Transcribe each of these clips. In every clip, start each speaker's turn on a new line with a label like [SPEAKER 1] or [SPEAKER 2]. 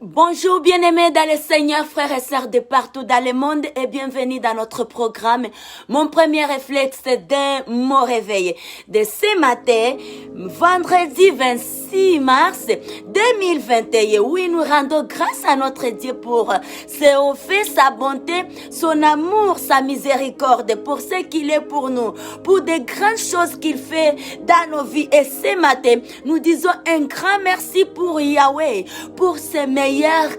[SPEAKER 1] Bonjour bien-aimés dans le Seigneur, frères et sœurs de partout dans le monde et bienvenue dans notre programme. Mon premier réflexe dès mon réveil de ce matin, vendredi 26 mars 2021. Oui, nous rendons grâce à notre Dieu pour ses faits, sa bonté, son amour, sa miséricorde, pour ce qu'il est pour nous, pour des grandes choses qu'il fait dans nos vies. Et ce matin, nous disons un grand merci pour Yahweh, pour ses meilleurs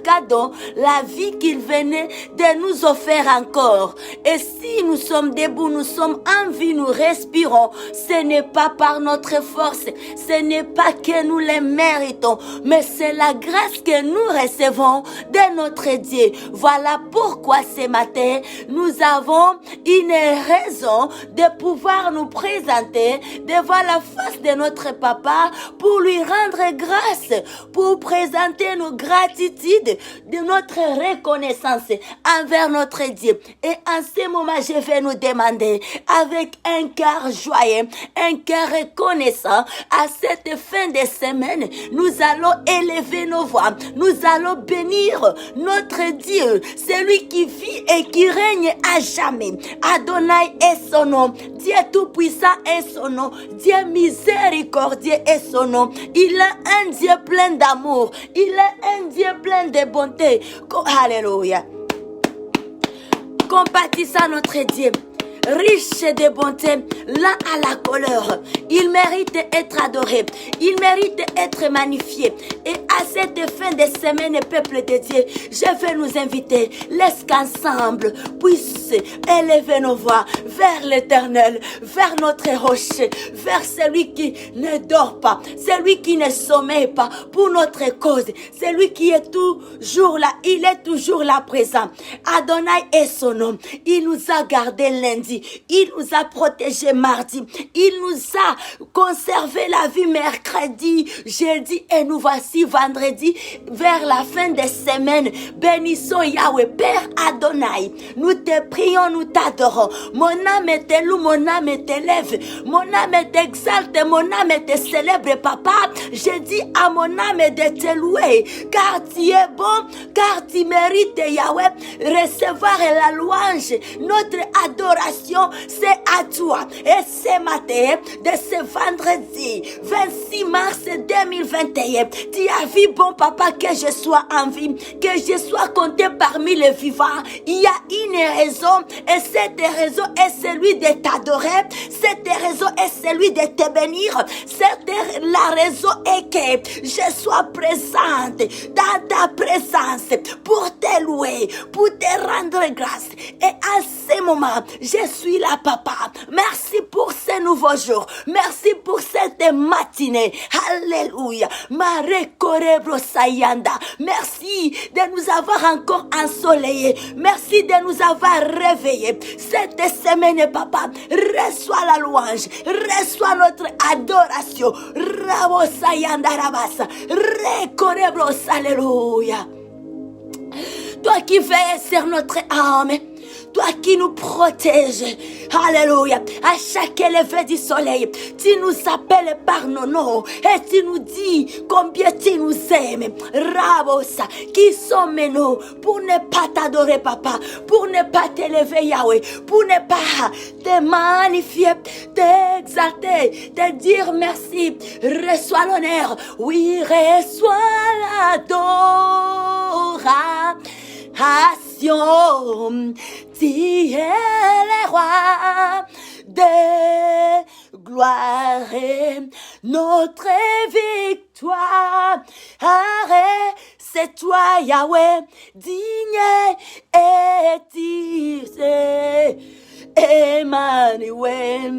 [SPEAKER 1] cadeaux, la vie qu'il venait de nous offrir encore. Et si nous sommes debout, nous sommes en vie, nous respirons, ce n'est pas par notre force, ce n'est pas que nous les méritons, mais c'est la grâce que nous recevons de notre Dieu. Voilà pourquoi ce matin, nous avons une raison de pouvoir nous présenter devant la face de notre papa pour lui rendre grâce, pour présenter nos gratitudes, de notre reconnaissance envers notre Dieu. Et en ce moment, je vais nous demander avec un cœur joyeux, un cœur reconnaissant, à cette fin de semaine, nous allons élever nos voix, nous allons bénir notre Dieu, celui qui vit et qui règne à jamais. Adonai est son nom, Dieu tout-puissant est son nom, Dieu miséricordieux est son nom. Il est un Dieu plein d'amour, il est un Dieu plein de bonté. Alléluia. Compatissant notre Dieu, riche de bonté, lent à la colère. Il mérite d'être adoré. Il mérite d'être magnifié. Et à cette fin de semaine, peuple de Dieu, je vais nous inviter, laisse qu'ensemble puisse élever nos voix vers l'Éternel, vers notre rocher, vers celui qui ne dort pas, celui qui ne sommeille pas pour notre cause, celui qui est toujours là. Il est toujours là présent. Adonai est son nom. Il nous a gardé lundi. Il nous a protégés mardi. Il nous a conservé la vie mercredi, jeudi et nous voici vendredi vers la fin des semaines. Bénissons Yahweh, Père Adonai. Nous te prions, nous t'adorons. Mon âme te loue, mon âme t'élève. Mon âme t'exalte, mon âme te célèbre, papa. Je dis à mon âme de te louer, car tu es bon, car tu mérites, Yahweh, recevoir la louange, notre adoration, c'est à toi. Et ce matin, de ce vendredi 26 mars 2021, tu as vu, bon papa, que je sois en vie, que je sois compté parmi les vivants. Il y a une raison, et cette raison est celui de t'adorer, cette raison est celui de te bénir, la raison est que je sois présente dans ta présence pour te louer, pour te rendre grâce. Et à ce moment, je suis là, papa. Merci pour ce nouveau jour. Merci pour cette matinée. Alléluia. Merci de nous avoir encore ensoleillés. Merci de nous avoir réveillés. Cette semaine, papa, reçois la louange. Reçois notre adoration. Alléluia. Toi qui veilles sur notre âme, toi qui nous protèges, alléluia, à chaque lever du soleil, tu nous appelles par nos noms et tu nous dis combien tu nous aimes. Rabosa, qui sommes-nous pour ne pas t'adorer, papa, pour ne pas t'élever, Yahweh, pour ne pas te magnifier, t'exalter, te dire merci. Reçois l'honneur, oui, reçois l'adoration. Tu es le roi de gloire et notre victoire. Arrête, c'est toi, Yahweh, digne et tu Emmanuel.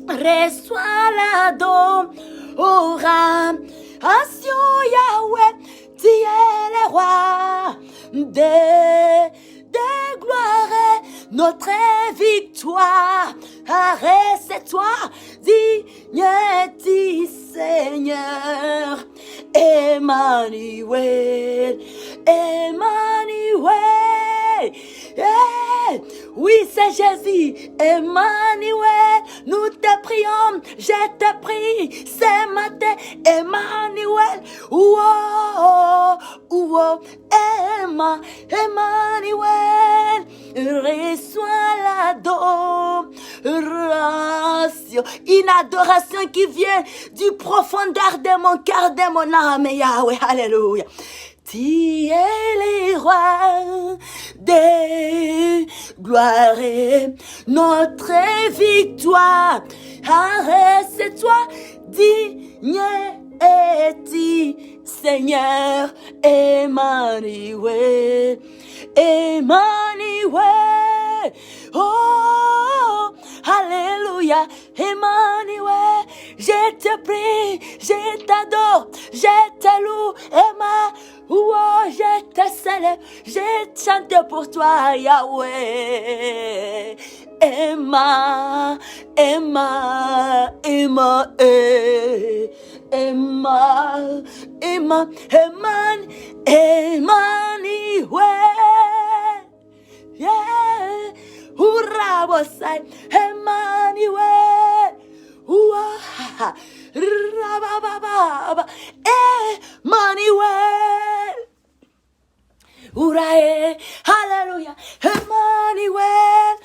[SPEAKER 1] Reçois l'adoration, Yahweh, tu es le roi de gloire, notre victoire. Arrête, c'est toi, digne du Seigneur. Emmanuel, Emmanuel. Hey, oui, c'est Jésus. Emmanuel, nous te prions, je te prie ce matin. Emmanuel, wow, wow, oh, Emmanuel, reçois l'adoration, une adoration qui vient du profondeur de mon cœur, de mon âme, Yahweh, alléluia. Tu es le roi des gloires, notre victoire. Arrête, c'est toi, digne es-tu, Seigneur Emmanuel, Emmanuel. Oh, alléluia, Emmanuel. Je te prie, je t'adore, je te loue, oh, je te célèbre, je chante pour toi, Yahweh. Emma, Emma, Emma, Emma, Emma, Emman, Emmanuel. Yeah, hurrah, bosai, Emmanuel. Ouah, rabababa, Emmanuel. Hurrah, hallelujah, Emmanuel.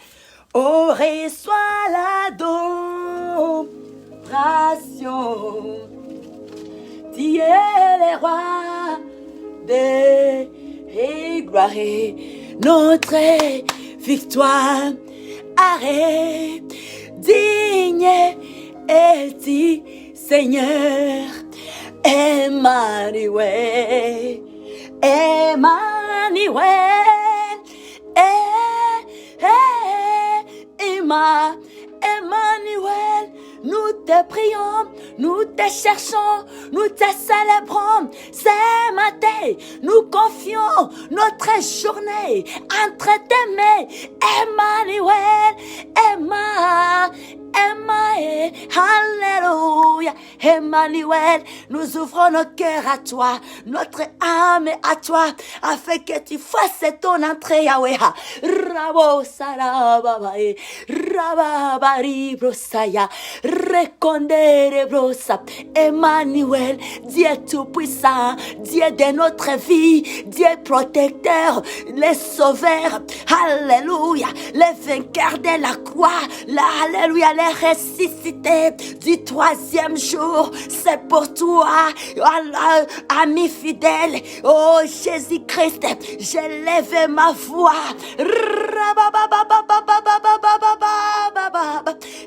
[SPEAKER 1] Oh, reçois l'adoration. Tu es le roi des gloires, notre victoire. Arrête, digne es-tu, Seigneur Emmanuel, Emmanuel, Emmanuel, nous te prions, nous te cherchons, nous te célébrons. Ce matin, nous confions notre journée entre tes mains. Emmanuel, alléluia. Emmanuel, nous ouvrons nos cœurs à toi, notre âme à toi, afin que tu fasses ton entrée, Yahweh. Rabo sarababae, rababari brosaya, recondere brosa. Emmanuel, Dieu tout-puissant, Dieu de notre vie, Dieu protecteur, les sauveurs, alléluia, les vainqueurs de la croix, alléluia, les ressuscités du troisième jour. C'est pour toi, ami fidèle, oh Jésus-Christ, j'ai levé ma voix.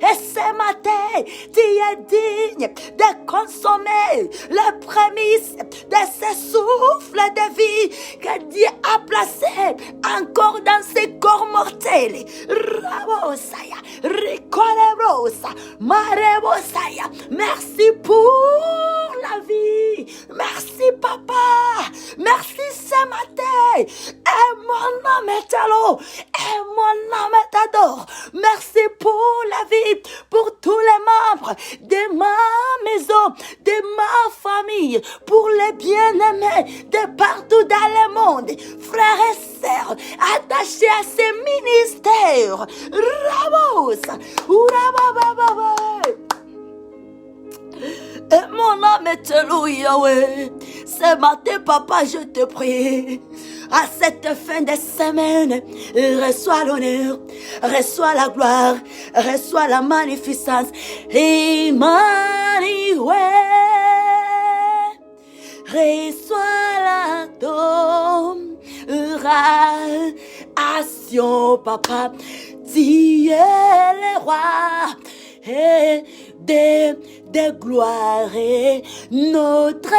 [SPEAKER 1] Et ce matin, tu es digne de consommer les prémices de ce souffle de vie que Dieu a placé encore dans ces corps mortels. Rabosaya, Ricolebrosa, Marebosaya, merci pour la vie. Merci papa. Merci ce matin. Et mon âme est à l'eau. Et mon âme t'adore. Merci pour la vie, pour tous les membres de ma maison, de ma famille, pour les bien-aimés de partout dans le monde, frères et sœurs, attachés à ces ministères. Ramos, Urabababa. Et mon âme est louée, Yahweh. Ce matin, papa, je te prie. À cette fin de semaine, reçois l'honneur, reçois la gloire, reçois la magnificence. Emmanuel, reçois l'adoration, papa. Tu es le roi et de gloire et notre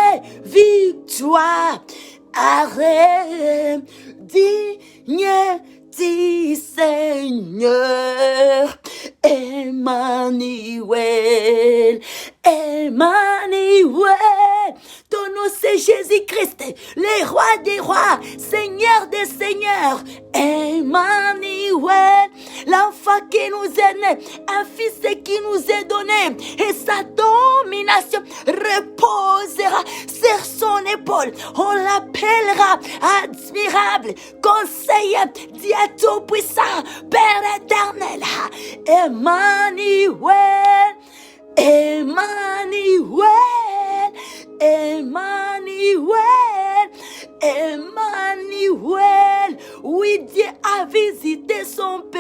[SPEAKER 1] victoire. Arrête, digne du Seigneur, Emmanuel, Emmanuel. Ton nom c'est Jésus-Christ, le roi des rois, Seigneur des seigneurs, Emmanuel, l'enfant qui nous est né, un fils qui nous est donné, et sa domination reposera sur son épaule. On l'appellera admirable, conseiller, Dieu tout-puissant, Père éternel, Emmanuel, Emmanuel, Emmanuel, Emmanuel.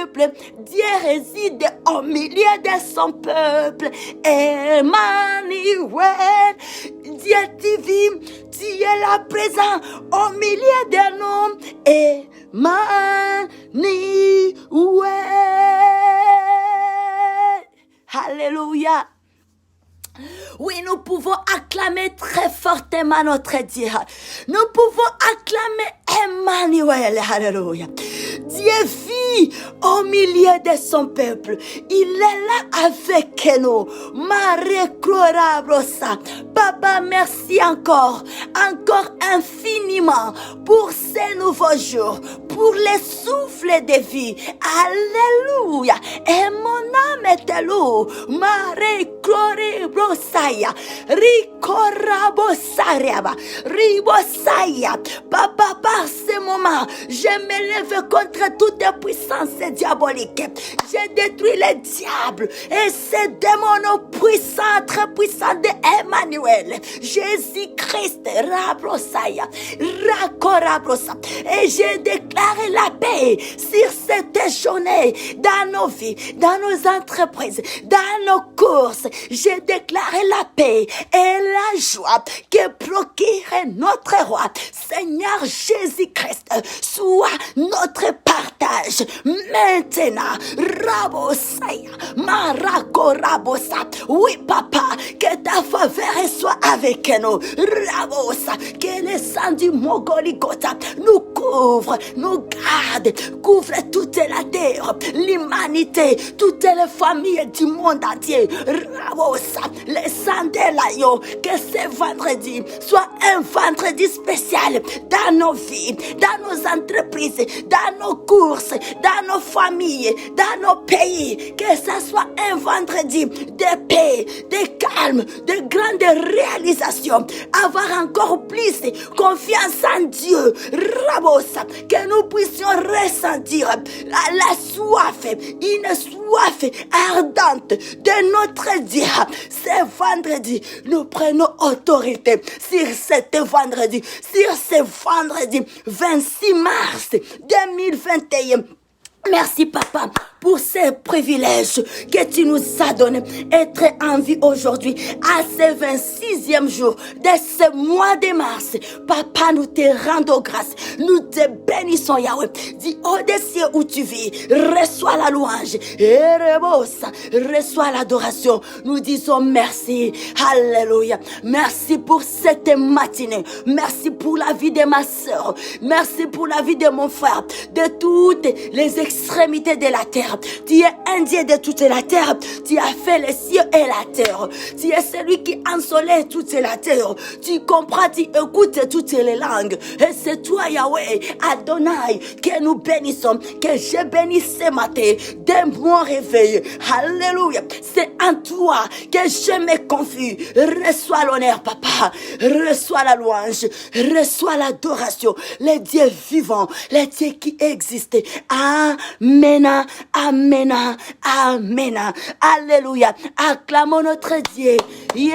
[SPEAKER 1] peuple. Dieu réside au milieu de son peuple. Emmanuel, Dieu tu vis, tu es là présent au milieu de nous. Emmanuel. Alléluia. Oui, nous pouvons acclamer très fortement notre Dieu. Nous pouvons acclamer Emmanuel. Alléluia. Dieu vit au milieu de son peuple. Il est là avec nous. Marie Clorabrosa. Papa, merci encore infiniment pour ces nouveaux jours, pour les souffles de vie. Alléluia. Et mon âme est lourde. Marie Clorabrosa. Rikorabosariaba. Ribosaya. Papa, par ce moment, je m'élève contre toute puissance diabolique. J'ai détruit les diables et ces démons puissants, très puissants de Emmanuel. Jésus-Christ, Rabrosaya, Rakorabrosa. Et j'ai déclaré la paix sur cette journée dans nos vies, dans nos entreprises, dans nos courses. J'ai déclaré la paix et la joie que procure notre roi. Seigneur Jésus-Christ, soit notre partage maintenant. Rabosaya, Marako Rabosa. Oui, papa, que ta faveur soit avec nous. Rabosa, que le sang du Mogoligota nous couvre, nous garde, couvre toute la terre, l'humanité, toutes les familles du monde entier. Rabosa, le sang de l'agneau, que ce vendredi soit un vendredi spécial dans nos vies, dans nos entreprises, dans nos courses, dans nos familles, dans nos pays, que ce soit un vendredi de paix, de calme, de grandes réalisations, avoir encore plus confiance en Dieu, Rabosa, que nous puissions ressentir la soif, une soif ardente de notre Dieu. Ce vendredi, nous prenons autorité sur cet vendredi, sur ce vendredi 26 mars 2021. Merci, papa, pour ces privilèges que tu nous as donnés. Être en vie aujourd'hui, à ce 26e jour de ce mois de mars. Papa, nous te rendons grâce. Nous te bénissons, Yahweh. Dis au-dessus où tu vis, reçois la louange. Reçois l'adoration. Nous disons merci. Alléluia. Merci pour cette matinée. Merci pour la vie de ma soeur. Merci pour la vie de mon frère. De toutes les extrémités de la terre. Tu es un Dieu de toute la terre. Tu as fait les cieux et la terre. Tu es celui qui ensoleille toute la terre. Tu comprends, tu écoutes toutes les langues. Et c'est toi, Yahweh, Adonai, que nous bénissons, que je bénis ce matin de mon réveil. Alléluia. C'est en toi que je me confie. Reçois l'honneur, papa. Reçois la louange. Reçois l'adoration. Les dieux vivants, les dieux qui existent. Amen. Amen. Amen. Alléluia. Acclamons notre Dieu. Il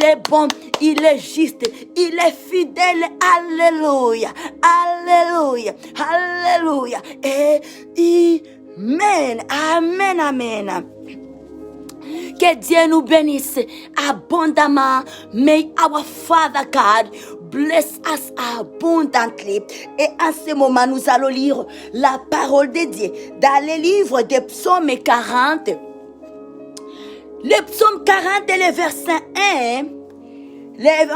[SPEAKER 1] est bon, il est juste, il est fidèle. Alléluia. Alléluia. Alléluia. Amen. Amen. Amen. Que Dieu nous bénisse abondamment. May our Father God bless us abundantly. Et en ce moment, nous allons lire la parole de Dieu dans le livre des psaumes 40. Le psaume 40 et le verset 1.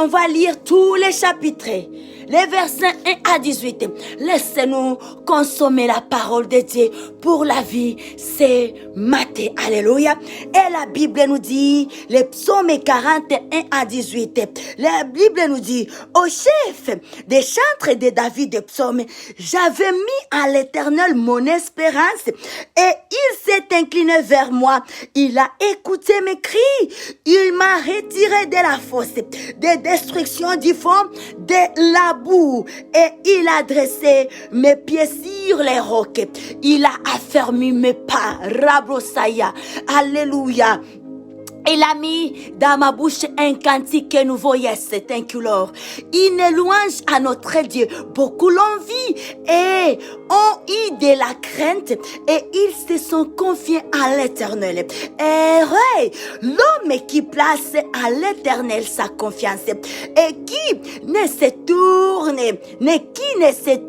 [SPEAKER 1] On va lire tous les chapitres. Les versets 1 à 18. Laissez-nous consommer la parole de Dieu pour la vie ce matin. Alléluia. Et la Bible nous dit, le psaume 41 à 18. La Bible nous dit, au chef des chantres de David de psaume, j'avais mis à l'Éternel mon espérance et il s'est incliné vers moi. Il a écouté mes cris. Il m'a retiré de la fosse, de destruction du fond, de la boue, et il a dressé mes pieds sur les rocs. Il a affermi mes pas. Rabrosaya. Alléluia. Il a mis dans ma bouche un cantique nouveau, yes, thank you Lord. Une louange à notre Dieu. Beaucoup l'envie ont eu de la crainte et ils se sont confiés à l'Éternel. Heureux l'homme qui place à l'Éternel sa confiance et qui ne se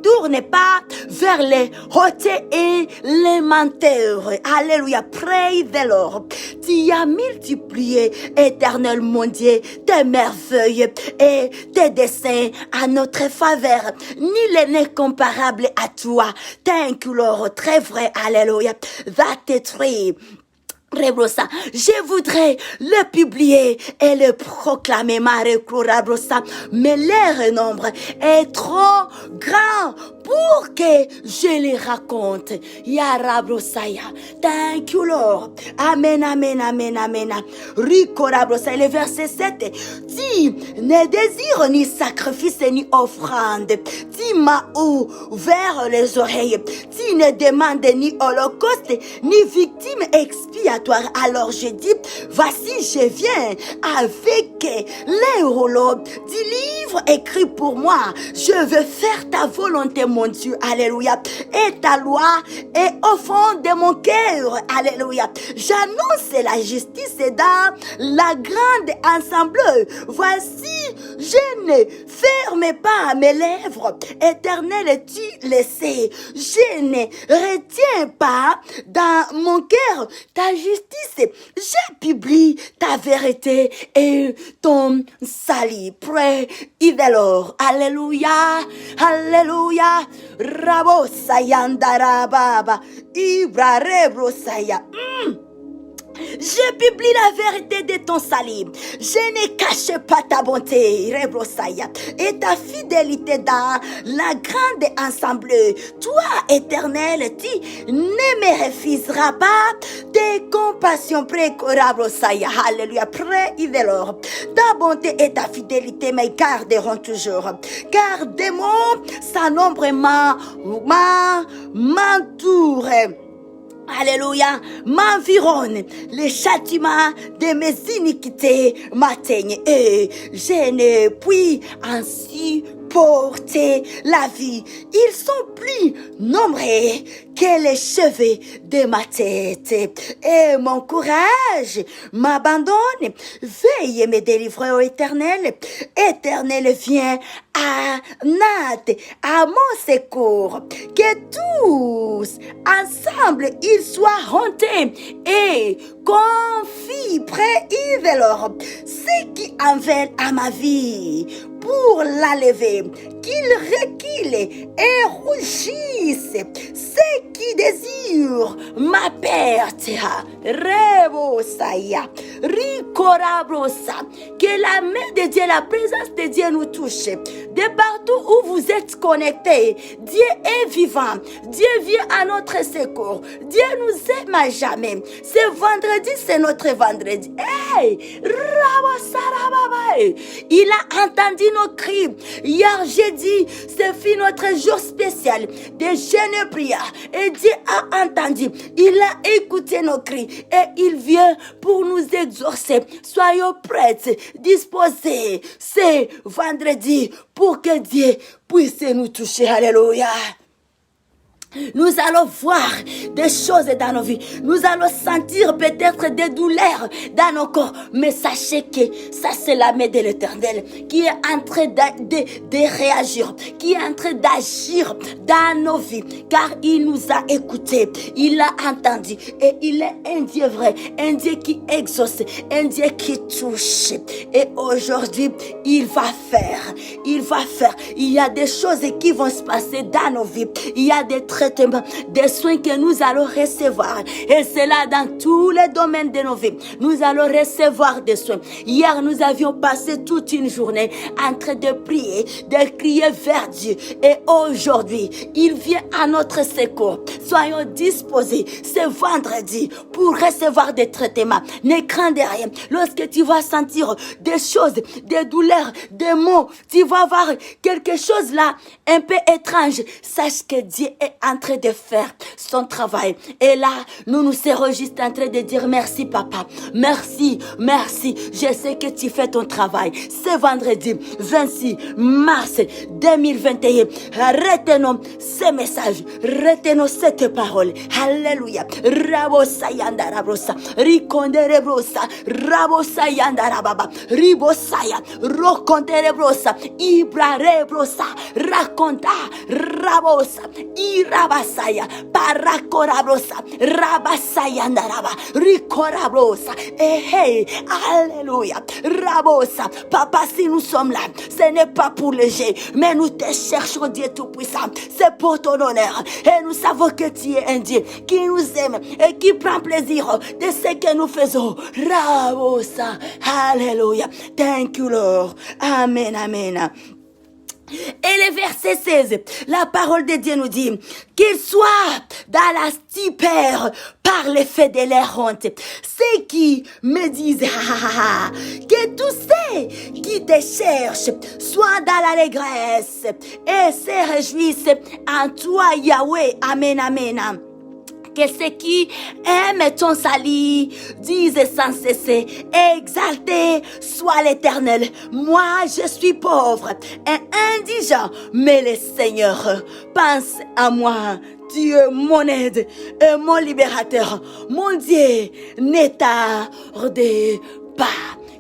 [SPEAKER 1] tourne pas vers les hautiers et les menteurs. Alléluia, praise the Lord. Tu as multiplié, Éternel mon Dieu, tes merveilles et tes desseins à notre faveur. Nul n'est comparable à toi. Thank you, Lord. Très vrai, alléluia. That is true. Rebrosa, je voudrais le publier et le proclamer, Marie-Clorabosa, mais leur nombre est trop grand pour que je les raconte. Yarabrosaya, thank you Lord. Amen, amen, amen, amen. Rikorabrosa, le verset 7. Tu ne désires ni sacrifice ni offrande. Tu m'as ouvert les oreilles. Tu ne demandes ni holocauste ni victime expiatoire. Alors je dis, voici je viens avec les rouleaux du livre écrit pour moi. Je veux faire ta volonté, mon Dieu, alléluia, et ta loi est au fond de mon cœur, alléluia. J'annonce la justice dans la grande assemblée. Voici, je ne ferme pas mes lèvres. Éternel, tu le sais. Je ne retiens pas dans mon cœur ta justice. Je publie ta vérité et ton salut. Pray the Lord. Alléluia. Alléluia. Rabosaya ndarababa. Ibra rebrosaya. Je publie la vérité de ton salut. Je ne cache pas ta bonté, Rebrosaya, et ta fidélité dans la grande assemblée. Toi, Éternel, tu ne me refuseras pas tes compassions, Rebrosaya. Alléluia, pray the Lord. Ta bonté et ta fidélité me garderont toujours. Car des mots sans nombre m'entourent. Alléluia, m'environne, les châtiments de mes iniquités m'atteignent et je ne puis ainsi porter la vie. Ils sont plus nombreux que les cheveux de ma tête. Et mon courage m'abandonne. Veuillez me délivrer, ô Éternel. Éternel, viens à Nat, à mon secours. Que tous, ensemble, ils soient hontés et confient près de leur ceux qui en veulent à ma vie pour la lever, qu'ils reculent et rougissent, ceux qui désirent ma perte. Rebosaya, Rikorabrosa, que la main de Dieu, la présence de Dieu nous touche. De partout où vous êtes connectés, Dieu est vivant. Dieu vient à notre secours. Dieu nous aime à jamais. Ce vendredi, c'est notre vendredi. Hey! Il a entendu nos cris. Hier, jeudi, ce fut notre jour spécial de jeûne et prière. Et Dieu a entendu. Il a écouté nos cris. Et il vient pour nous exaucer. Soyons prêts, disposés. C'est vendredi pour que Dieu puisse nous toucher. Alléluia. Nous allons voir des choses dans nos vies. Nous allons sentir peut-être des douleurs dans nos corps. Mais sachez que ça, c'est la main de l'Éternel qui est en train de réagir, qui est en train d'agir dans nos vies. Car il nous a écoutés, il a entendu. Et il est un Dieu vrai, un Dieu qui exauce, un Dieu qui touche. Et aujourd'hui, il va faire. Il y a des choses qui vont se passer dans nos vies. Il y a des traitements, des soins que nous allons recevoir. Et c'est là dans tous les domaines de nos vies. Nous allons recevoir des soins. Hier, nous avions passé toute une journée en train de prier, de crier vers Dieu. Et aujourd'hui, il vient à notre secours. Soyons disposés ce vendredi pour recevoir des traitements. Ne crains rien. Lorsque tu vas sentir des choses, des douleurs, des maux, tu vas avoir voir quelque chose là un peu étrange, sache que Dieu est en train de faire son travail. Et là, nous serons juste en train de dire merci papa, merci, merci. Je sais que tu fais ton travail. Ce vendredi 26 mars 2021, retenons ce message, retenons cette parole. Alléluia. Rabosa yanda rabosa, rikonde rebrosa, rabosa yanda rababa, ribosaya, rokonde rebrosa, ibra rebrosa, raconta, rabosa, irabasaya, paracorabrosa, rabasaya ndaraba, ricorabrosa, hey, alléluia, rabosa. Papa, si nous sommes là, ce n'est pas pour le jet, mais nous te cherchons, Dieu Tout-Puissant. C'est pour ton honneur. Et nous savons que tu es un Dieu qui nous aime et qui prend plaisir de ce que nous faisons. Rabosa, alléluia. Thank you, Lord. Amen, amen. Et le verset 16, la parole de Dieu nous dit qu'il soit dans la stupeur par l'effet de leur honte. Ceux qui me disent, que tous ceux qui te cherchent soient dans l'allégresse et se réjouissent en toi, Yahweh. Amen, amen. Que ceux qui aiment ton salut disent sans cesser, exalté soit l'Éternel. Moi, je suis pauvre et indigent, mais le Seigneur pense à moi. Tu es mon aide et mon libérateur. Mon Dieu, ne tarde pas.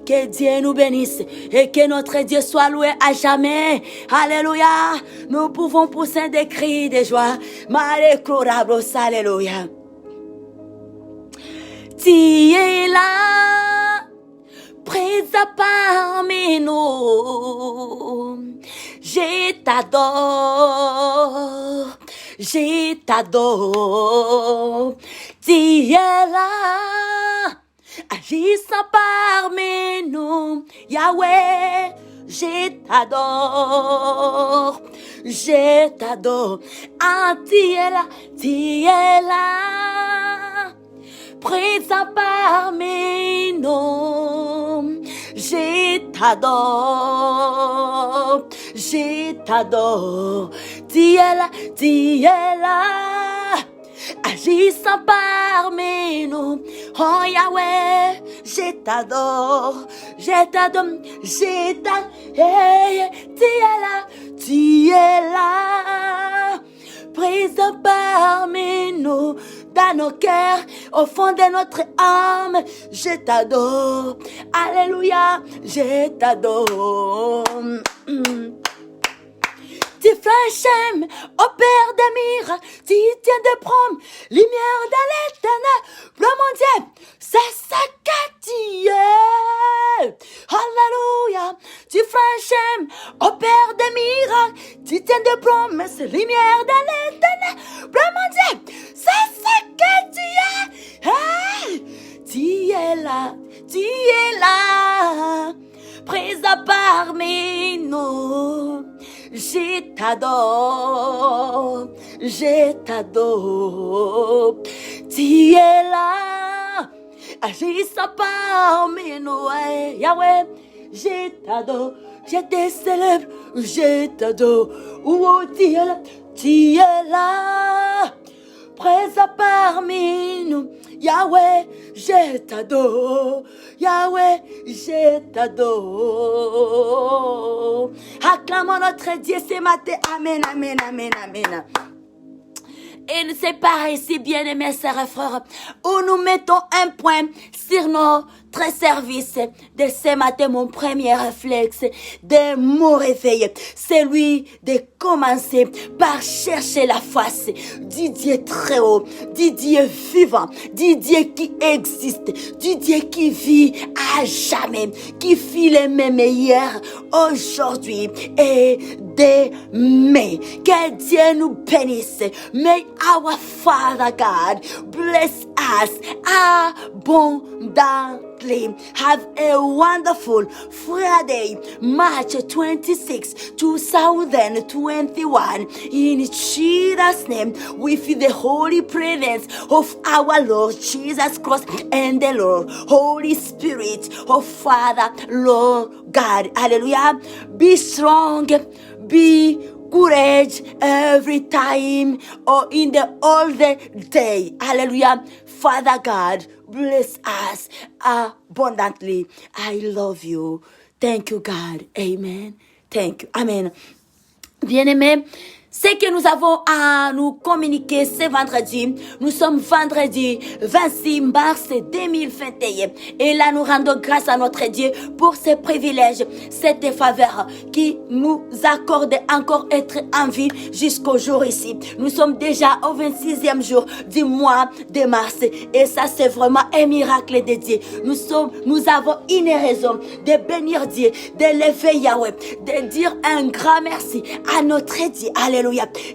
[SPEAKER 1] Que Dieu nous bénisse et que notre Dieu soit loué à jamais. Alléluia. Nous pouvons pousser des cris de joie. Alléluia. Tu es là, présent parmi nous. Je t'adore, je t'adore. Tu es là, agissant parmi nous, Yahweh, je t'adore, je t'adore. Ah, tu es là, présent parmi nous, je t'adore, je t'adore. Tu es là, agissant parmi nous, oh Yahweh, je t'adore, je t'adore, je t'adore. Hey, tu es là, présent parmi nous, dans nos cœurs, au fond de notre âme, je t'adore, alléluia, je t'adore. Tu franchis, au Père des miracles, tu tiens de promesses, lumière dans l'éternel, le mon Dieu, c'est ça que tu es. Alléluia, tu franchis, au Père des miracles, tu tiens de promesses, lumière dans l'éternel, le mon Dieu, c'est ça que tu es. Hey, tu es là, présent parmi nous. Je t'adore, je t'adore. Tu es là, agissant parmi nous, Yahweh. Je t'adore, je te célèbre, je t'adore. Oh, tu es là, présent parmi nous. Yahweh, je t'adore. Yahweh, je t'adore. Acclamons notre Dieu ce matin. Amen, amen, amen, amen. Et nous séparons ici, bien-aimés sœurs et frères, où nous mettons un point sur notre service de ce matin. Mon premier réflexe de mon réveil, c'est lui de commencer par chercher la face du Dieu très haut, du Dieu vivant, du Dieu qui existe, du Dieu qui vit à jamais, qui fit les mêmes hier, aujourd'hui et demain. Que Dieu nous bénisse. May our Father God bless us abundantly. Have a wonderful Friday, March 26, 2021. In Jesus' name, with the holy presence of our Lord Jesus Christ and the Lord, Holy Spirit of Father, Lord God. Hallelujah. Be strong, be courage every time or in the all the day. Hallelujah. Father God, bless us abundantly. I love you. Thank you, God. Amen. Thank you. Amen. Bien-aimés, ce que nous avons à nous communiquer ce vendredi, nous sommes vendredi 26 mars 2021 et là nous rendons grâce à notre Dieu pour ces privilèges, cette faveur qui nous accorde encore être en vie jusqu'au jour ici. Nous sommes déjà au 26e jour du mois de mars et ça c'est vraiment un miracle de Dieu. Nous avons une raison de bénir Dieu, de lever Yahweh, de dire un grand merci à notre Dieu. Alléluia.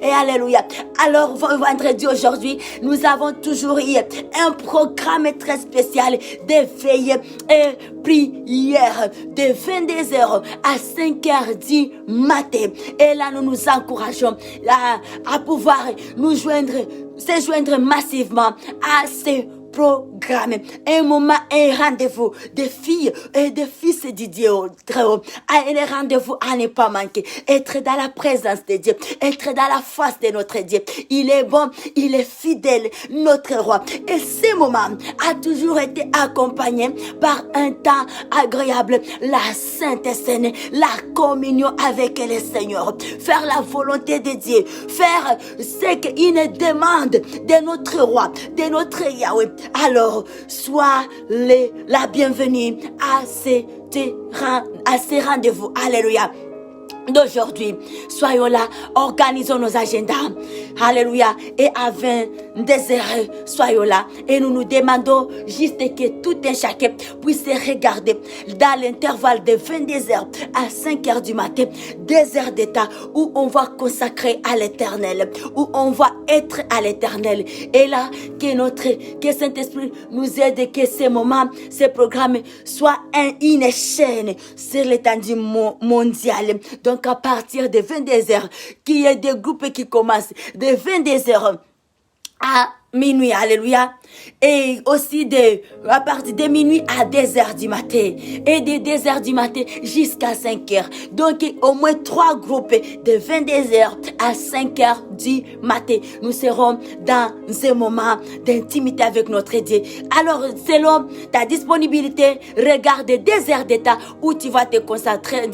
[SPEAKER 1] Et alléluia. Alors, vendredi aujourd'hui, nous avons toujours eu un programme très spécial de veille et prière de 22h à 5h du matin. Et là, nous nous encourageons à pouvoir se joindre massivement à ces programme, un moment, un rendez-vous de filles et de fils de Dieu très haut, un rendez-vous à ne pas manquer, être dans la présence de Dieu, être dans la face de notre Dieu. Il est bon, il est fidèle, notre roi. Et ce moment a toujours été accompagné par un temps agréable, la Sainte Seine, la communion avec le Seigneur, faire la volonté de Dieu, faire ce qu'il demande de notre roi, de notre Yahweh. Alors, sois la bienvenue à ces rendez-vous. Alléluia. D'aujourd'hui, soyons là, organisons nos agendas. Alléluia. Et à 22h, soyons là. Et nous nous demandons juste que tout un chacun puisse regarder dans l'intervalle de 22h à 5h du matin, 2 heures d'état où on va consacrer à l'éternel, où on va être à l'éternel. Et là, que Saint-Esprit nous aide, que ces moments, ces programmes soient une chaîne sur l'étendue mondiale. Donc, à partir de 22h, qu'il y ait des groupes qui commencent de 22h à minuit, alléluia, et aussi à partir de minuit à 2h du matin, et de 2h du matin jusqu'à 5h. Donc, au moins 3 groupes de 22h à 5h du matin. Nous serons dans un moment d'intimité avec notre Dieu. Alors, selon ta disponibilité, regarde 2 heures d'état où tu vas te consacrer,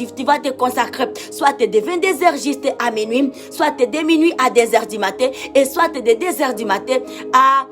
[SPEAKER 1] soit de 22h juste à minuit, soit de minuit à 2h du matin, et soit de 2h du matin à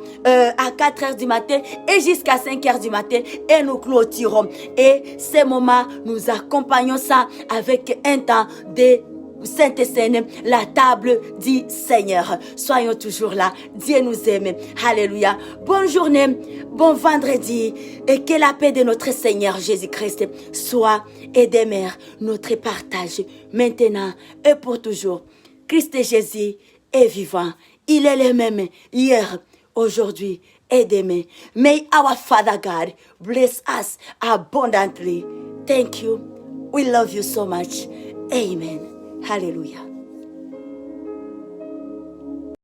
[SPEAKER 1] 4h du matin et jusqu'à 5h du matin, et nous clôturons. Et ce moment, nous accompagnons ça avec un temps de Sainte Seine, la table du Seigneur. Soyons toujours là. Dieu nous aime. Alléluia. Bonne journée, bon vendredi, et que la paix de notre Seigneur Jésus-Christ soit et demeure notre partage maintenant et pour toujours. Christ Jésus est vivant. Il est le même hier, aujourd'hui et demain. May our Father God bless us abundantly. Thank you. We love you so much. Amen. Hallelujah.